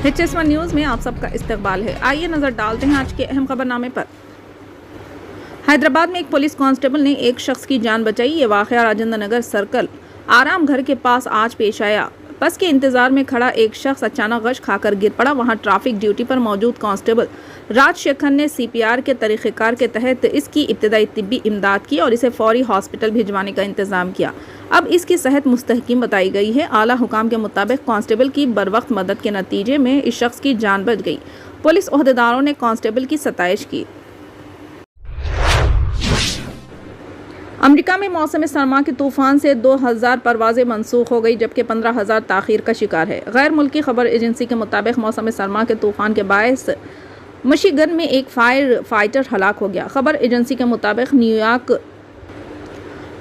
HS1 news में आप सबका इस्तकबाल है। आइए नजर डालते हैं आज के अहम खबरनामे पर। हैदराबाद में एक पुलिस कांस्टेबल ने एक शख्स की जान बचाई। ये वाकया राजेंद्र नगर सर्कल आराम घर के पास आज पेश आया। बस के इंतजार में खड़ा एक शख्स अचानक गश खाकर गिर पड़ा। वहां ट्रैफिक ड्यूटी पर मौजूद कांस्टेबल राजशेखर ने CPR के तरीक़ेकार के तहत इसकी इब्तदाई तिब्बी इमदाद की और इसे फौरी हॉस्पिटल भिजवाने का इंतजाम किया। अब इसकी सेहत मुस्तहकिम बताई गई है। आला हुकाम के मुताबिक कांस्टेबल की बरवक्त मदद के नतीजे में इस शख्स की जान बच गई। पुलिस ओहदेदारों ने कांस्टेबल की सताइश की। अमेरिका में मौसम सरमा के तूफान से 2000 परवाजें मनसूख हो गई, जबकि 15,000 ताखीर का शिकार है। गैर मुल्की खबर एजेंसी के मुताबिक मौसम सरमा के तूफान के बायस मिशिगन में एक फायर फाइटर हलाक हो गया। खबर एजेंसी के मुताबिक न्यूयॉर्क,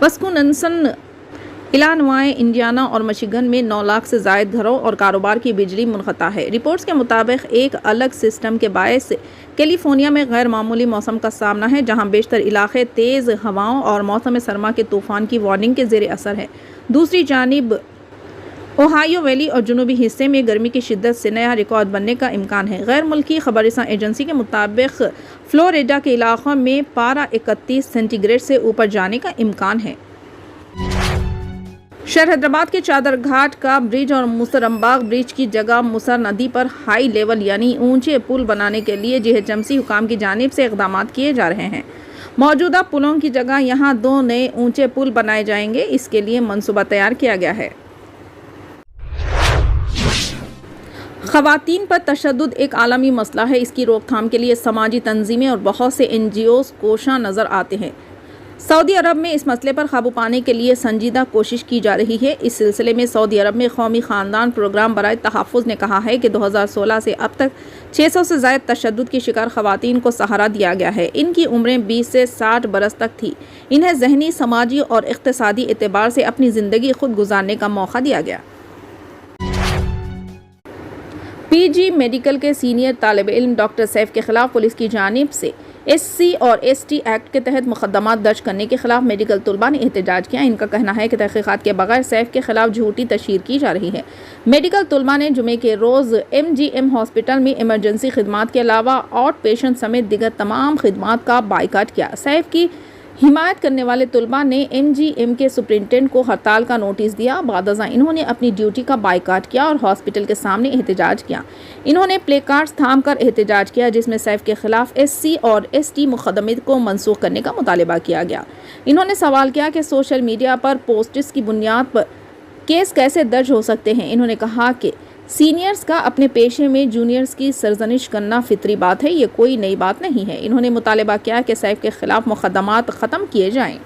विस्कॉन्सिन, इलिनॉय, इंडियाना और मिशिगन में 9 लाख से जायद घरों और कारोबार की बिजली मुनक़ता है। रिपोर्ट्स के मुताबिक एक अलग सिस्टम के बायस कैलिफोर्निया में गैर मामूली मौसम का सामना है, जहां बेशतर इलाके तेज़ हवाओं और मौसम सरमा के तूफान की वार्निंग के ज़ेर असर है। दूसरी जानिब ओहायो वैली और जुनूबी हिस्से में गर्मी की शिद्दत से नया रिकॉर्ड बनने का इम्कान है। गैर मुल्की खबरसां एजेंसी के मुताबिक फ्लोरिडा के इलाक़ों में पारा 31 सेंटीग्रेड से ऊपर जाने का इम्कान है। शहर हैदराबाद के चादर घाट का ब्रिज और मुसरमबाग ब्रिज की जगह मुसर नदी पर हाई लेवल यानी ऊंचे पुल बनाने के लिए GHMC हुकाम की जानिब से इक़दाम किए जा रहे हैं। मौजूदा पुलों की जगह यहां 2 नए ऊंचे पुल बनाए जाएंगे। इसके लिए मंसूबा तैयार किया गया है। ख़वातीन पर तशद्दुद एक आलमी मसला है। इसकी रोकथाम के लिए समाजी तंजीमें और बहुत से NGOs कोशां नज़र आते हैं। सऊदी अरब में इस मसले पर काबू पाने के लिए संजीदा कोशिश की जा रही है। इस सिलसिले में सऊदी अरब में कौमी ख़ानदान प्रोग्राम बराए तहफ़्फ़ुज़ ने कहा है कि 2016 से अब तक 600 से ज़ायद तशद्दुद की शिकार ख़वातीन को सहारा दिया गया है। इनकी उम्रें 20 से 60 बरस तक थी। इन्हें ज़हनी, समाजी और इक़्तिसादी एतबार से अपनी ज़िंदगी खुद गुजारने का मौका दिया गया। PG मेडिकल के सीनियर तालिब इल्म डॉक्टर सैफ के खिलाफ पुलिस की जानिब से SC और ST एक्ट के तहत मुकदमा दर्ज करने के खिलाफ मेडिकल तलबा ने एहतजाज किया। इनका कहना है कि तहकीकात के बगैर सैफ के खिलाफ झूठी तशहीर की जा रही है। मेडिकल तलबा ने जुमे के रोज़ MGM हॉस्पिटल में इमरजेंसी खिदमात के अलावा आउट पेशेंट समेत दिगर तमाम खिदमात का बाइकाट किया। सैफ की हिमायत करने वाले तलबा ने MGM के सुपरिटेंडेंट को हड़ताल का नोटिस दिया। बादअज़ां इन्होंने अपनी ड्यूटी का बाइकाट किया और हॉस्पिटल के सामने एहतजाज किया। इन्होंने प्ले कार्ड्स थाम कर एहतजाज किया, जिसमें सैफ के खिलाफ SC और ST मुकदमे को मनसूख करने का मुतालबा किया गया। इन्होंने सवाल किया कि सोशल मीडिया पर पोस्ट्स की बुनियाद पर केस कैसे दर्ज हो सकते हैं। इन्होंने कहा कि सीनियर्स का अपने पेशे में जूनियर्स की सरजनिश करना फितरी बात है, ये कोई नई बात नहीं है। इन्होंने मुतालबा किया कि सैफ के खिलाफ मुकदमात ख़त्म किए जाएं।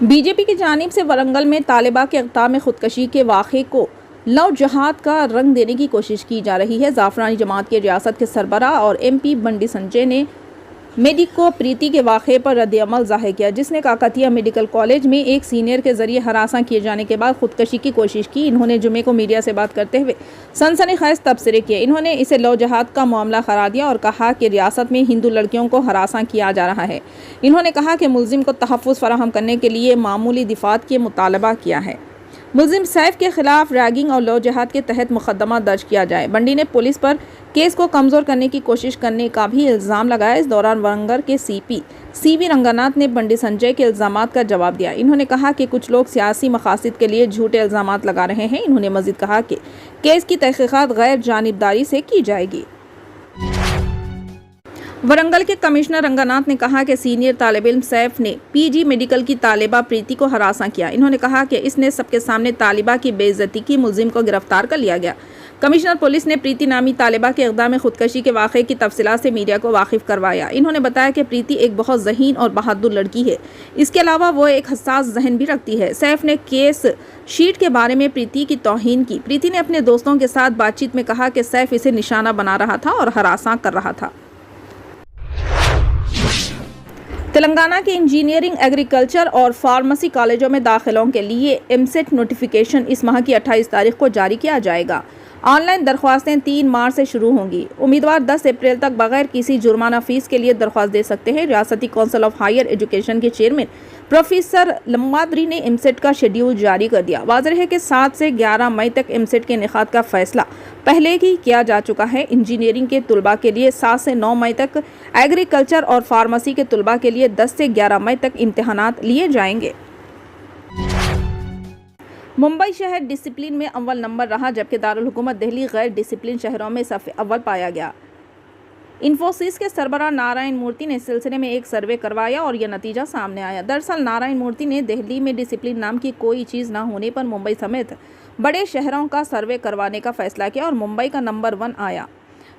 BJP की जानिब से वरंगल में तालिबा के इक़्ताम खुदकशी के वाक़े को लव जहाद का रंग देने की कोशिश की जा रही है। जाफरानी जमात के रियासत के सरबराह और MP बंडी संजय ने मेडिको प्रीति के वाक़े पर रद्द-ए-अमल ज़ाहिर किया, जिसने काकतिया मेडिकल कॉलेज में एक सीनियर के ज़रिए हरासा किए जाने के बाद खुदकशी की कोशिश की। इन्होंने जुमे को मीडिया से बात करते हुए सनसनीखेज़ तबसरे किए। इन्होंने इसे लव जहाद का मामला करार दिया और कहा कि रियासत में हिंदू लड़कियों को हरासा किया जा रहा है। इन्होंने कहा कि मुलजिम को तहफ़्फ़ुज़ फराहम करने के लिए मामूली दिफ़ात के मुतालबा किया है। मुलजिम सैफ के खिलाफ रैगिंग और लव जहाद के तहत मुकदमा दर्ज किया जाए। बंडी ने पुलिस पर केस को कमज़ोर करने की कोशिश करने का भी इल्ज़ाम लगाया। इस दौरान वरंगल के CP CV रंगनाथ ने बंडी संजय के इल्ज़ामात का जवाब दिया। इन्होंने कहा कि कुछ लोग सियासी मकासद के लिए झूठे इल्ज़ामात लगा रहे हैं। इन्होंने मज़ीद कहा कि केस की तहक़ीक़ात गैर जानिबदारी से की जाएगी। वरंगल के कमिश्नर रंगनाथ ने कहा कि सीनियर तालिब इल्म सैफ ने PG मेडिकल की तालिबा प्रीति को हरासा किया। इन्होंने कहा कि इसने सबके सामने तालिबा की बेइज्जती की। मुलजिम को गिरफ्तार कर लिया गया। कमिश्नर पुलिस ने प्रीति नामी तालिबा के इक़दाम खुदकशी के वाक़े की तफसीलात से मीडिया को वाकिफ़ करवाया। इन्होंने बताया कि प्रीति एक बहुत ज़हीन और बहादुर लड़की है। इसके अलावा वो एक हसास जहन भी रखती है। सैफ ने केस शीट के बारे में प्रीति की तौहीन की। प्रीति ने अपने दोस्तों के साथ बातचीत में कहा कि सैफ इसे निशाना बना रहा था और हरासा कर रहा था। तेलंगाना के इंजीनियरिंग, एग्रीकल्चर और फार्मेसी कॉलेजों में दाखिलों के लिए MSET नोटिफिकेशन इस माह की 28 तारीख को जारी किया जाएगा। ऑनलाइन दरख्वास्तें 3 मार्च से शुरू होंगी। उम्मीदवार 10 अप्रैल तक बगैर किसी जुर्माना फीस के लिए दरख्वास्त दे सकते हैं। रियासती काउंसिल ऑफ हायर एजुकेशन के चेयरमैन प्रोफेसर लम्बाद्री ने एमसेट का शेड्यूल जारी कर दिया। वाज़ेह है कि 7 से 11 मई तक एमसेट के इनेकाद का फैसला पहले ही किया जा चुका है। इंजीनियरिंग के तुलबा के लिए 7 से 9 मई तक, एग्रीकल्चर और फार्मेसी के तुलबा के लिए 10 से 11 मई तक इम्तिहानात लिए जाएंगे। मुंबई शहर डिसिप्लिन में अव्वल नंबर रहा, जबकि दारुल हुकूमत दिल्ली गैर डिसिप्लिन शहरों में सफ़े अव्वल पाया गया। इन्फोसिस के सरबराह नारायण मूर्ति ने इस सिलसिले में एक सर्वे करवाया और यह नतीजा सामने आया। दरअसल नारायण मूर्ति ने दिल्ली में डिसिप्लिन नाम की कोई चीज़ न होने पर मुंबई समेत बड़े शहरों का सर्वे करवाने का फैसला किया और मुंबई का नंबर 1 आया।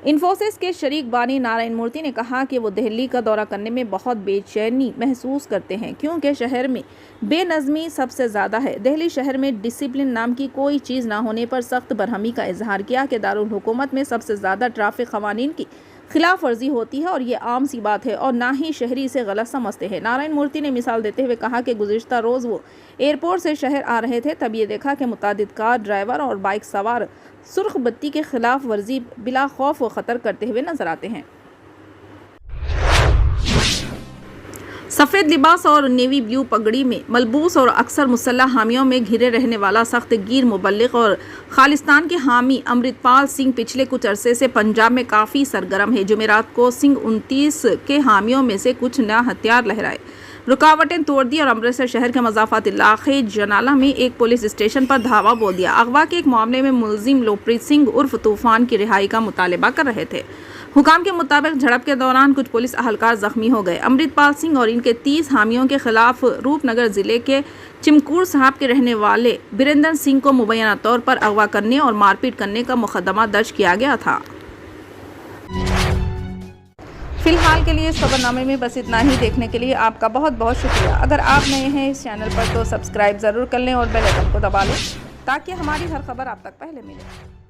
इन्फोसिस के शरीक बानी नारायण मूर्ति ने कहा कि वो दिल्ली का दौरा करने में बहुत बेचैनी महसूस करते हैं, क्योंकि शहर में बेनज़मी सबसे ज़्यादा है। दिल्ली शहर में डिसिप्लिन नाम की कोई चीज़ ना होने पर सख्त बरहमी का इजहार किया कि दारुल हुकूमत में सबसे ज़्यादा ट्रैफिक क़वानीन की खिलाफ वर्जी होती है और ये आम सी बात है और ना ही शहरी इसे गलत समझते हैं। नारायण मूर्ति ने मिसाल देते हुए कहा कि गुज़िश्ता रोज़ वो एयरपोर्ट से शहर आ रहे थे, तब ये देखा कि मुतादिद कार ड्राइवर और बाइक सवार सुर्ख बत्ती के खिलाफ वर्जी बिला खौफ व ख़तर करते हुए नजर आते हैं। सफ़ेद लिबास और नेवी ब्लू पगड़ी में मलबूस और अक्सर मुसल्लह हामियों में घिरे रहने वाला सख्त गिर मुबल्लिग और खालिस्तान के हामी अमृतपाल सिंह पिछले कुछ अरसे से पंजाब में काफ़ी सरगर्म है। जुमेरात को सिंह 29 के हामियों में से कुछ नया हथियार लहराए, रुकावटें तोड़ दी और अमृतसर शहर के मज़ाफ़ात इलाक़े जनाला में एक पुलिस स्टेशन पर धावा बोल दिया। अगवा के एक मामले में मुलजिम लोकप्रीत सिंह उर्फ तूफ़ान की रिहाई का मुतालबा कर रहे थे। हुकाम के मुताबिक झड़प के दौरान कुछ पुलिस अहलकार जख्मी हो गए। अमृतपाल सिंह और इनके 30 हामियों के खिलाफ रूपनगर जिले के चिमकूर साहब के रहने वाले बीरेंद्र सिंह को मुबैना तौर पर अगवा करने और मारपीट करने का मुकदमा दर्ज किया गया था। फिलहाल के लिए इस खबरनामे में बस इतना ही। देखने के लिए आपका बहुत बहुत शुक्रिया। अगर आप नए हैं इस चैनल पर तो सब्सक्राइब ज़रूर कर लें और बेल आइकन को दबा लें ताकि हमारी हर खबर आप तक पहले मिले।